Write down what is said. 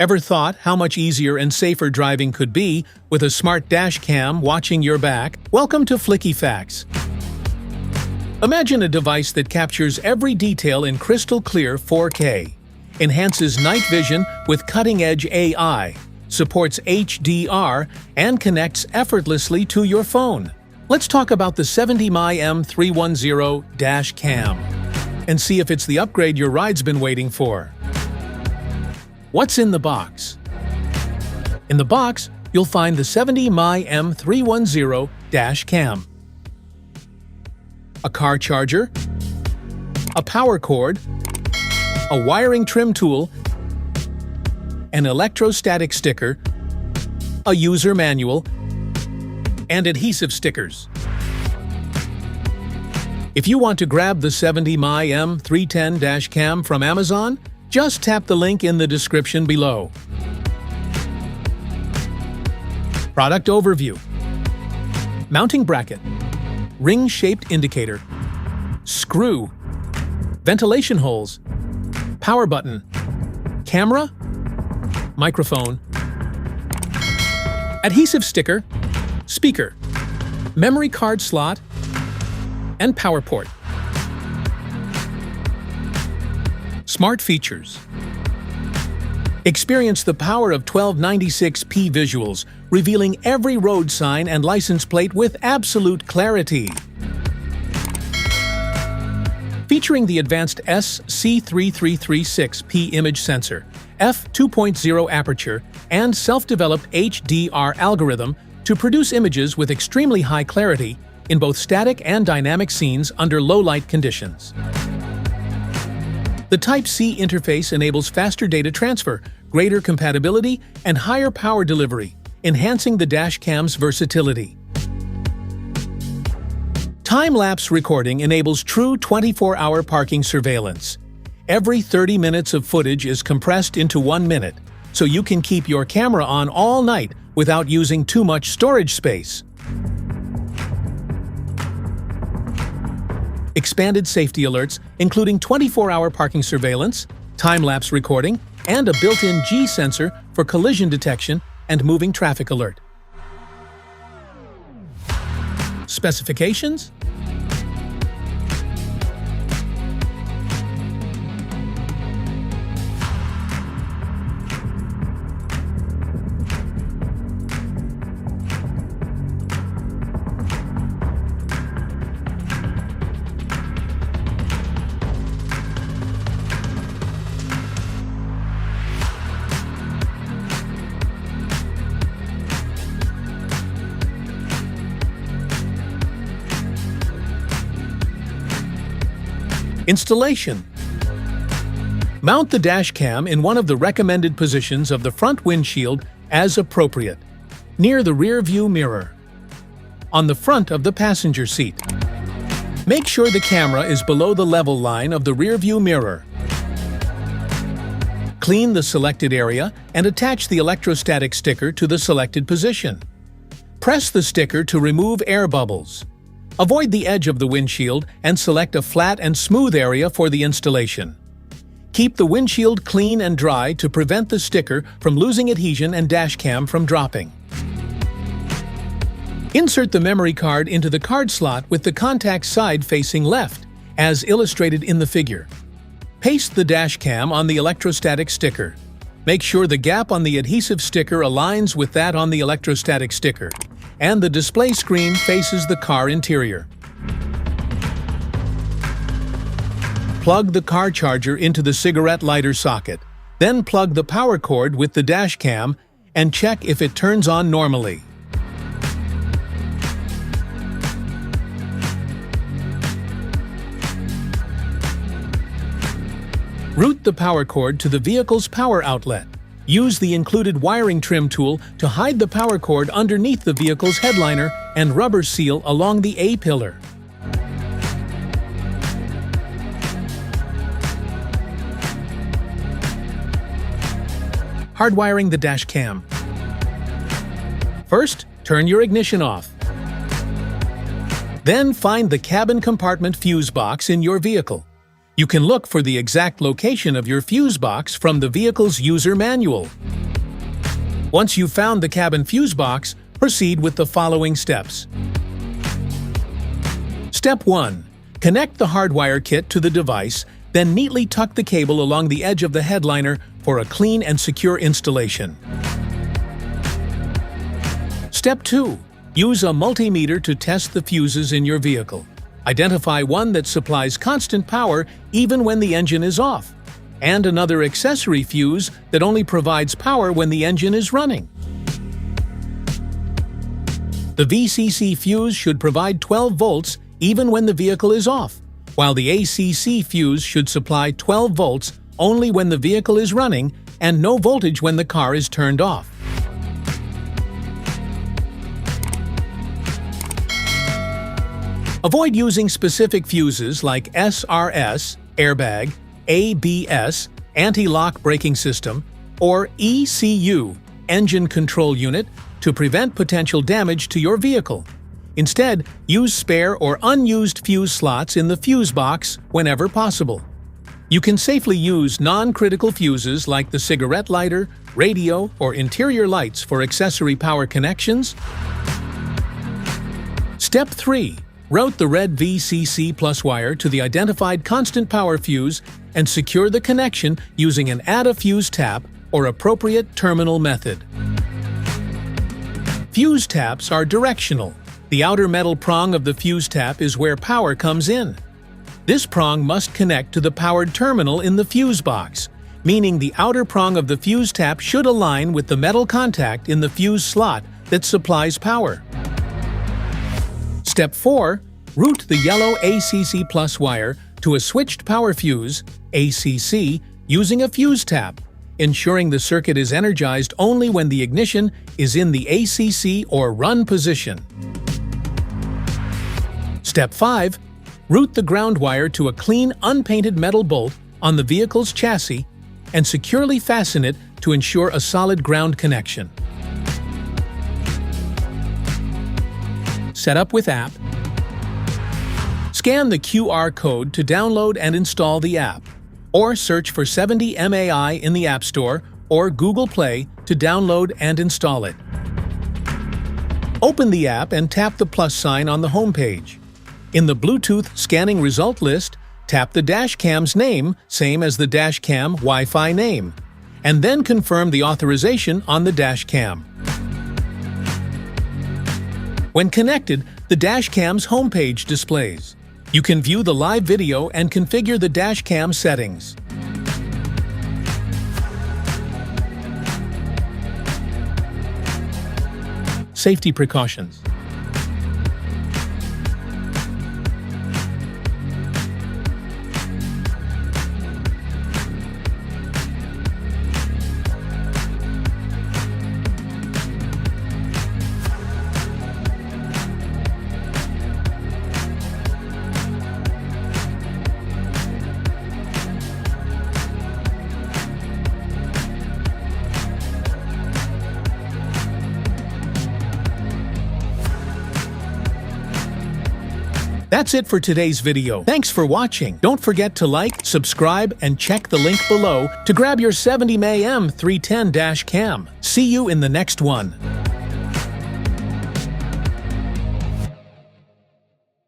Ever thought how much easier and safer driving could be with a smart dash cam watching your back? Welcome to Flicky Facts. Imagine a device that captures every detail in crystal clear 4K, enhances night vision with cutting-edge AI, supports HDR, and connects effortlessly to your phone. Let's talk about the 70mm M310 Dash Cam and see if it's the upgrade your ride's been waiting for. What's in the box? In the box, you'll find the 70mm M310 Dash Cam, a car charger, a power cord, a wiring trim tool, an electrostatic sticker, a user manual, and adhesive stickers. If you want to grab the 70mm M310 Dash Cam from Amazon, just tap the link in the description below. Product overview: mounting bracket, ring-shaped indicator, screw, ventilation holes, power button, camera, microphone, adhesive sticker, speaker, memory card slot, and power port. Smart features: experience the power of 1296p visuals, revealing every road sign and license plate with absolute clarity. Featuring the advanced SC3336p image sensor, f2.0 aperture, and self-developed HDR algorithm to produce images with extremely high clarity in both static and dynamic scenes under low-light conditions. The Type-C interface enables faster data transfer, greater compatibility, and higher power delivery, enhancing the dash cam's versatility. Time-lapse recording enables true 24-hour parking surveillance. Every 30 minutes of footage is compressed into 1 minute, so you can keep your camera on all night without using too much storage space. Expanded safety alerts, including 24-hour parking surveillance, time-lapse recording, and a built-in G sensor for collision detection and moving traffic alert. Specifications: installation: mount the dash cam in one of the recommended positions of the front windshield as appropriate, near the rear view mirror, on the front of the passenger seat. Make sure the camera is below the level line of the rear view mirror. Clean the selected area and attach the electrostatic sticker to the selected position. Press the sticker to remove air bubbles. Avoid the edge of the windshield and select a flat and smooth area for the installation. Keep the windshield clean and dry to prevent the sticker from losing adhesion and dashcam from dropping. Insert the memory card into the card slot with the contact side facing left, as illustrated in the figure. Paste the dashcam on the electrostatic sticker. Make sure the gap on the adhesive sticker aligns with that on the electrostatic sticker, and the display screen faces the car interior. Plug the car charger into the cigarette lighter socket. Then plug the power cord with the dash cam and check if it turns on normally. Route the power cord to the vehicle's power outlet. Use the included wiring trim tool to hide the power cord underneath the vehicle's headliner and rubber seal along the A-pillar. Hardwiring the dash cam. First, turn your ignition off. Then find the cabin compartment fuse box in your vehicle. You can look for the exact location of your fuse box from the vehicle's user manual. Once you've found the cabin fuse box, proceed with the following steps. Step 1. Connect the hardwire kit to the device, then neatly tuck the cable along the edge of the headliner for a clean and secure installation. Step 2. Use a multimeter to test the fuses in your vehicle. Identify one that supplies constant power even when the engine is off, and another accessory fuse that only provides power when the engine is running. The VCC fuse should provide 12 volts even when the vehicle is off, while the ACC fuse should supply 12 volts only when the vehicle is running and no voltage when the car is turned off. Avoid using specific fuses like SRS, airbag, ABS, anti-lock braking system, or ECU, engine control unit, to prevent potential damage to your vehicle. Instead, use spare or unused fuse slots in the fuse box whenever possible. You can safely use non-critical fuses like the cigarette lighter, radio, or interior lights for accessory power connections. Step 3. Route the red VCC plus wire to the identified constant power fuse and secure the connection using an add-a-fuse tap or appropriate terminal method. Fuse taps are directional. The outer metal prong of the fuse tap is where power comes in. This prong must connect to the powered terminal in the fuse box, meaning the outer prong of the fuse tap should align with the metal contact in the fuse slot that supplies power. Step 4. Route the yellow ACC plus wire to a switched power fuse, ACC, using a fuse tap, ensuring the circuit is energized only when the ignition is in the ACC or run position. Step 5. Route the ground wire to a clean, unpainted metal bolt on the vehicle's chassis and securely fasten it to ensure a solid ground connection. Set up with app. Scan the QR code to download and install the app, or search for 70 MAI in the App Store or Google Play to download and install it. Open the app and tap the plus sign on the home page. In the Bluetooth scanning result list, tap the DashCam's name, same as the DashCam Wi-Fi name, and then confirm the authorization on the DashCam. When connected, the DashCam's homepage displays. You can view the live video and configure the DashCam settings. Safety precautions. That's it for today's video. Thanks for watching. Don't forget to like, subscribe, and check the link below to grab your 70 mAh M310 Dash Cam. See you in the next one.